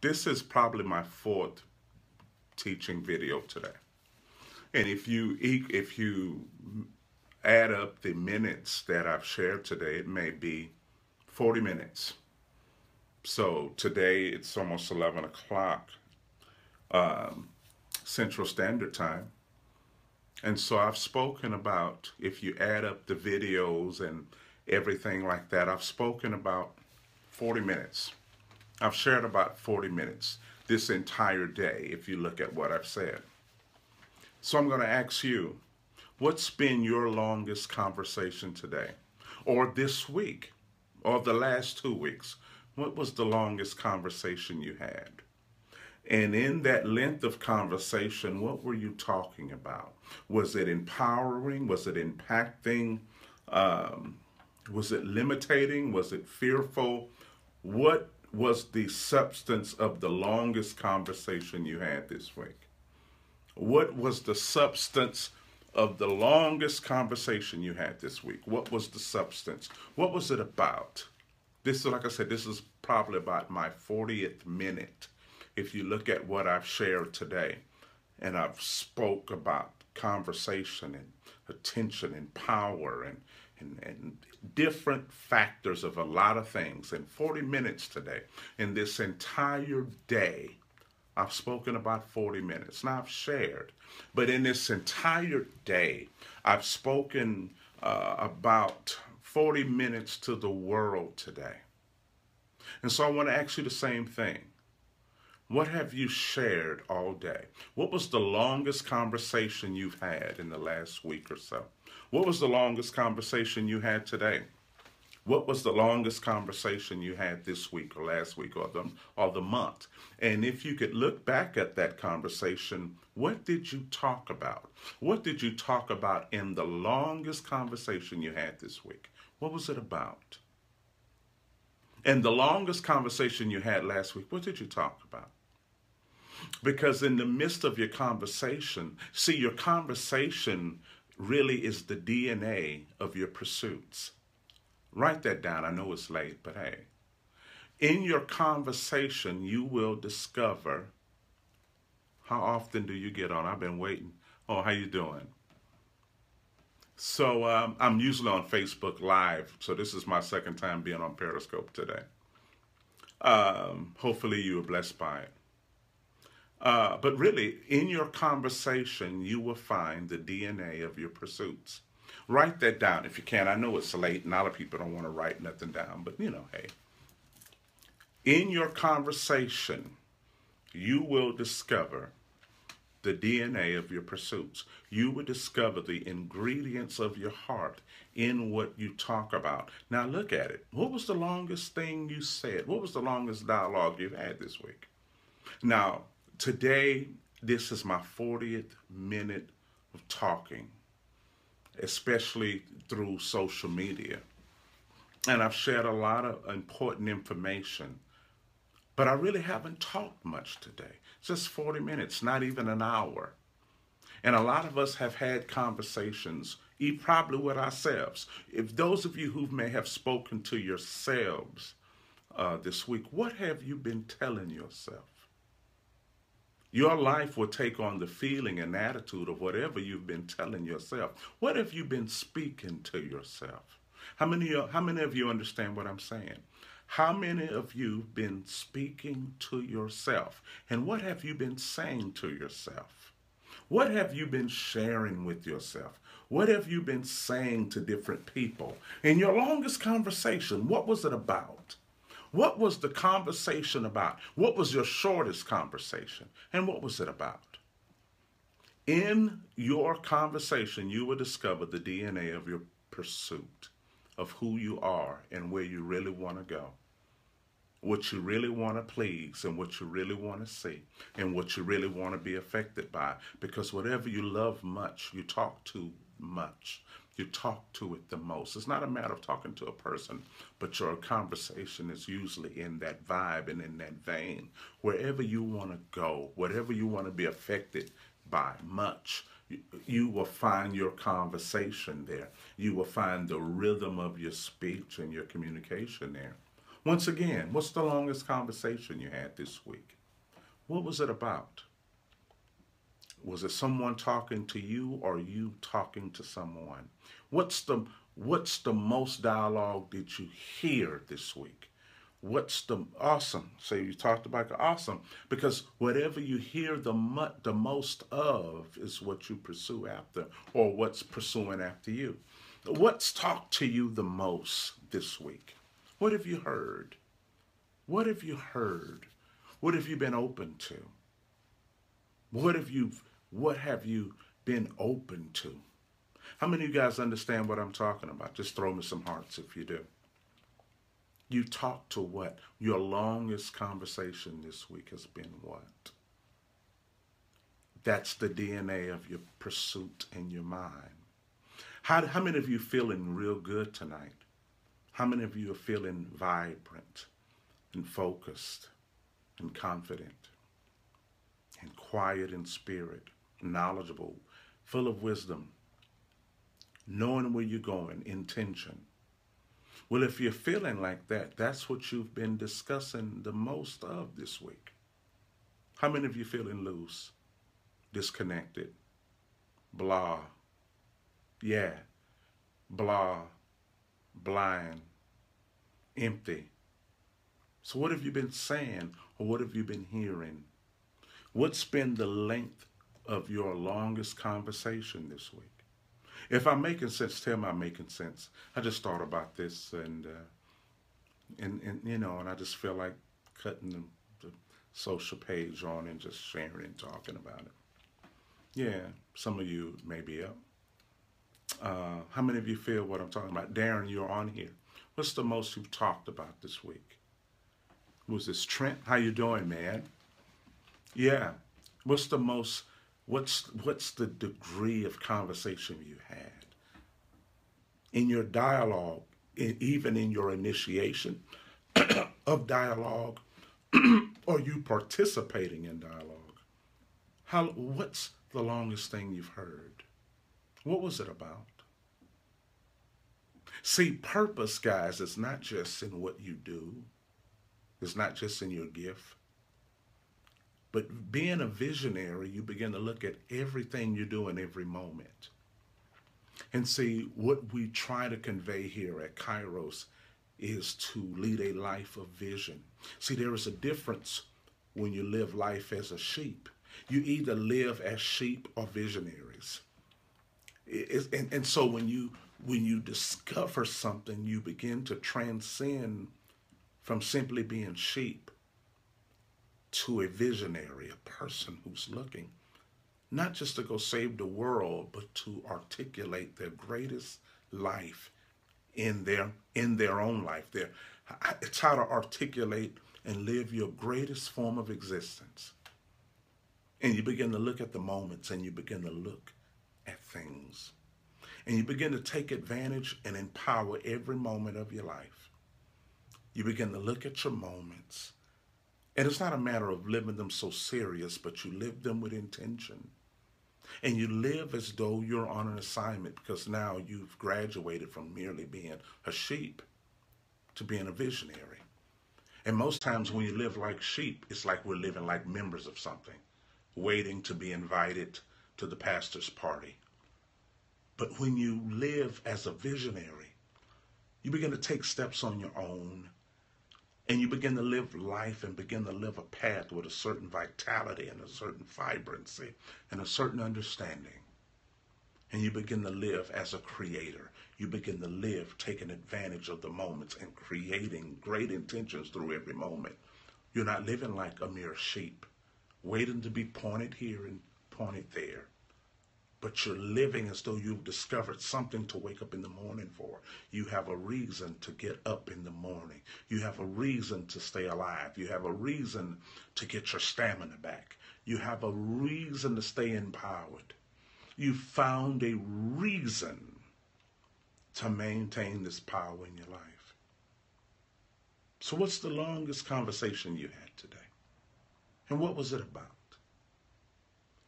This is probably my fourth teaching video today. And if you add up the minutes that I've shared today, it may be 40 minutes. So today it's almost 11 o'clock um, Central Standard Time. And so I've spoken about, if you add up the videos and everything like that, I've spoken about 40 minutes. I've shared about 40 minutes this entire day, if you look at what I've said. So I'm going to ask you, what's been your longest conversation today? Or this week? Or the last 2 weeks? What was the longest conversation you had? And in that length of conversation, what were you talking about? Was it empowering? Was it impacting? Um, was it limiting? Was it fearful? What was the substance of the longest conversation you had this week? What was the substance of the longest conversation you had this week? What was the substance? What was it about? This is, like I said, this is probably about my 40th minute. If you look at what I've shared today, and I've spoke about conversation and attention and power and different factors of a lot of things in 40 minutes today. In this entire day, I've spoken about 40 minutes. Now I've shared, but in this entire day, I've spoken about 40 minutes to the world today. And so I want to ask you the same thing. What have you shared all day? What was the longest conversation you've had in the last week or so? What was the longest conversation you had today? What was the longest conversation you had this week or last week or the month? And if you could look back at that conversation, what did you talk about? What did you talk about in the longest conversation you had this week? What was it about? And the longest conversation you had last week, what did you talk about? Because in the midst of your conversation, see, your conversation really is the DNA of your pursuits. Write that down. I know it's late, but hey. In your conversation, you will discover, how often do you get on? I've been waiting. Oh, how you doing? So I'm usually on Facebook Live, so this is my second time being on Periscope today. Hopefully you were blessed by it. But really, in your conversation, you will find the DNA of your pursuits. Write that down if you can. I know it's late and a lot of people don't want to write nothing down, but hey. In your conversation, you will discover the DNA of your pursuits. You will discover the ingredients of your heart in what you talk about. Now look at it. What was the longest thing you said? What was the longest dialogue you've had this week? Now, today, this is my 40th minute of talking, especially through social media. And I've shared a lot of important information, but I really haven't talked much today. Just 40 minutes, not even an hour. And a lot of us have had conversations, probably with ourselves. If those of you who may have spoken to yourselves this week, what have you been telling yourself? Your life will take on the feeling and attitude of whatever you've been telling yourself. What have you been speaking to yourself? How many of you understand what I'm saying? How many of you have been speaking to yourself? And what have you been saying to yourself? What have you been sharing with yourself? What have you been saying to different people? In your longest conversation, what was it about? What was the conversation about? What was your shortest conversation? And what was it about? In your conversation, you will discover the DNA of your pursuit, of who you are and where you really want to go, what you really want to please and what you really want to see and what you really want to be affected by. Because whatever you love much, you talk to much. You talk to it the most. It's not a matter of talking to a person, but your conversation is usually in that vibe and in that vein. Wherever you want to go, whatever you want to be affected by much, you will find your conversation there. You will find the rhythm of your speech and your communication there. Once again, what's the longest conversation you had this week? What was it about? Was it someone talking to you or you talking to someone? What's the what's the most dialogue did you hear this week? What's the awesome? So you talked about the awesome because whatever you hear the most of is what you pursue after or what's pursuing after you. What's talked to you the most this week? What have you heard? What have you heard? What have you been open to? What have you been open to? How many of you guys understand what I'm talking about? Just throw me some hearts if you do. You talk to what? Your longest conversation this week has been what? That's the DNA of your pursuit in your mind. How many of you feeling real good tonight? How many of you are feeling vibrant and focused and confident and quiet in spirit, knowledgeable, full of wisdom, knowing where you're going, intention? Well, if you're feeling like that, that's what you've been discussing the most of this week. How many of you feeling loose, disconnected, blah, yeah, blah, blind, empty? So what have you been saying or what have you been hearing? What's been the length of your longest conversation this week? If I'm making sense, tell me I'm making sense. I just thought about this and I just feel like cutting the social page on and just sharing and talking about it. Yeah, some of you may be up. How many of you feel what I'm talking about? Darren, you're on here. What's the most you've talked about this week? Was this Trent? How you doing, man? Yeah. What's the degree of conversation you had? In your dialogue, even in your initiation of dialogue, are you participating in dialogue? What's the longest thing you've heard? What was it about? See, purpose, guys, is not just in what you do. It's not just in your gift. But being a visionary, you begin to look at everything you do in every moment. And see, what we try to convey here at Kairos is to lead a life of vision. See, there is a difference when you live life as a sheep. You either live as sheep or visionaries. And so when you discover something, you begin to transcend from simply being sheep to a visionary, a person who's looking not just to go save the world, but to articulate their greatest life in their own life. It's how to articulate and live your greatest form of existence. And you begin to look at the moments and you begin to look at things. And you begin to take advantage and empower every moment of your life. You begin to look at your moments. And it's not a matter of living them so serious, but you live them with intention. And you live as though you're on an assignment because now you've graduated from merely being a sheep to being a visionary. And most times when you live like sheep, it's like we're living like members of something, waiting to be invited to the pastor's party. But when you live as a visionary, you begin to take steps on your own. And you begin to live life and begin to live a path with a certain vitality and a certain vibrancy and a certain understanding. And you begin to live as a creator. You begin to live taking advantage of the moments and creating great intentions through every moment. You're not living like a mere sheep, waiting to be pointed here and pointed there. But you're living as though you've discovered something to wake up in the morning for. You have a reason to get up in the morning. You have a reason to stay alive. You have a reason to get your stamina back. You have a reason to stay empowered. You found a reason to maintain this power in your life. So what's the longest conversation you had today? And what was it about?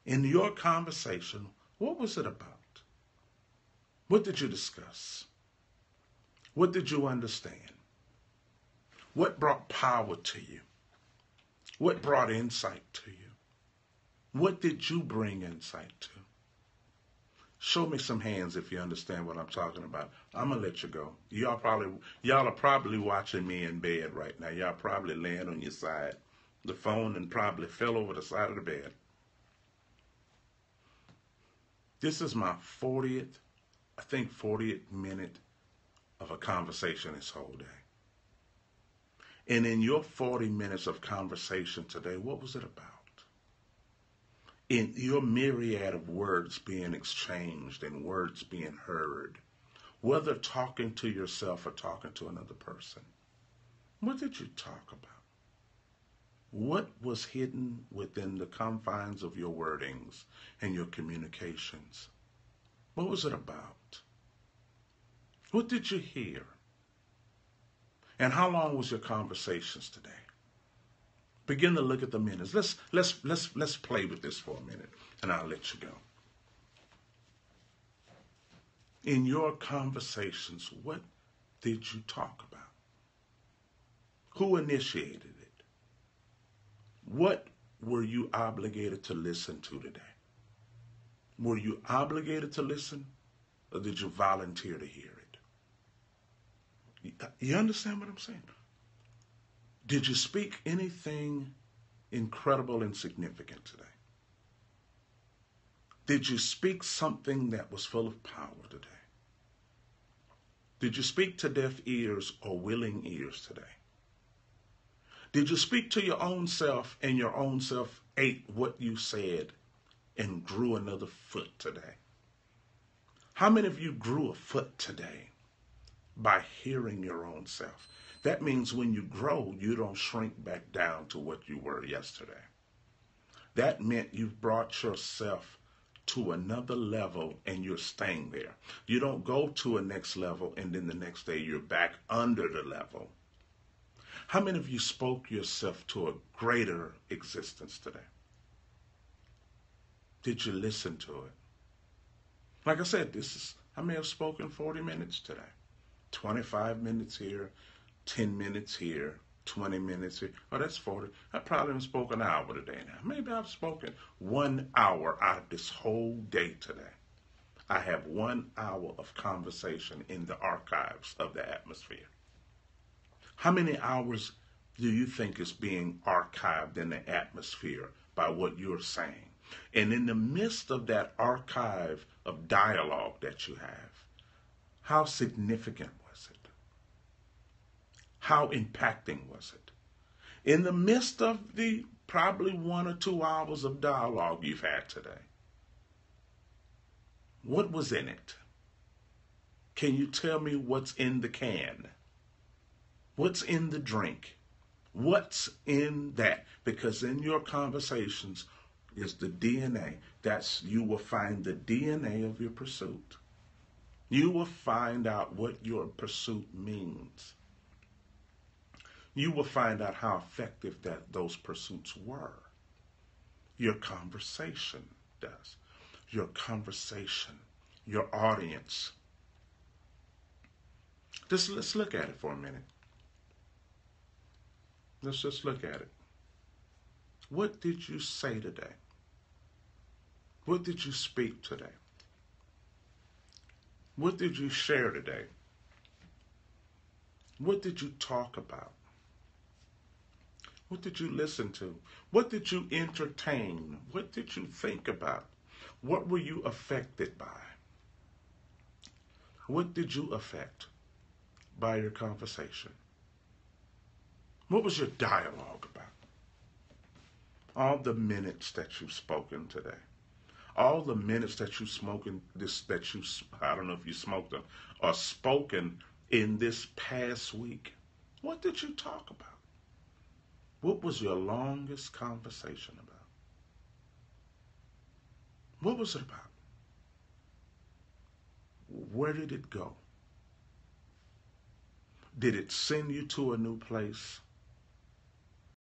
In your conversation, what was it about? What did you discuss? What did you understand? What brought power to you? What brought insight to you? What did you bring insight to? Show me some hands if you understand what I'm talking about. I'm gonna let you go. Y'all are probably watching me in bed right now. Y'all probably laying on your side. The phone and probably fell over the side of the bed. This is my 40th minute of a conversation this whole day. And in your 40 minutes of conversation today, what was it about? In your myriad of words being exchanged and words being heard, whether talking to yourself or talking to another person, what did you talk about? What was hidden within the confines of your wordings and your communications? What was it about? What did you hear? And how long was your conversations today? Begin to look at the minutes. Let's play with this for a minute, and I'll let you go. In your conversations, what did you talk about? Who initiated it? What were you obligated to listen to today? Were you obligated to listen, or did you volunteer to hear it? You understand what I'm saying? Did you speak anything incredible and significant today? Did you speak something that was full of power today? Did you speak to deaf ears or willing ears today? Did you speak to your own self and your own self ate what you said and grew another foot today? How many of you grew a foot today by hearing your own self? That means when you grow, you don't shrink back down to what you were yesterday. That meant you've brought yourself to another level and you're staying there. You don't go to a next level and then the next day you're back under the level. How many of you spoke yourself to a greater existence today? Did you listen to it? Like I said, I may have spoken 40 minutes today. 25 minutes here, 10 minutes here, 20 minutes here. Oh, that's 40. I probably haven't spoken an hour today now. Maybe I've spoken 1 hour out of this whole day today. I have 1 hour of conversation in the archives of the atmosphere. How many hours do you think is being archived in the atmosphere by what you're saying? And in the midst of that archive of dialogue that you have, how significant was it? How impacting was it? In the midst of the probably 1 or 2 hours of dialogue you've had today, what was in it? Can you tell me what's in the can? What's in the drink? What's in that? Because in your conversations is the DNA. You will find the DNA of your pursuit. You will find out what your pursuit means. You will find out how effective those pursuits were. Your conversation does. Your conversation, your audience. Let's look at it for a minute. Let's just look at it. What did you say today? What did you speak today? What did you share today? What did you talk about? What did you listen to? What did you entertain? What did you think about? What were you affected by? What did you affect by your conversation? What was your dialogue about? All the minutes that you've spoken today. All the minutes that you've spoken, I don't know if you smoked them, or spoken in this past week. What did you talk about? What was your longest conversation about? What was it about? Where did it go? Did it send you to a new place?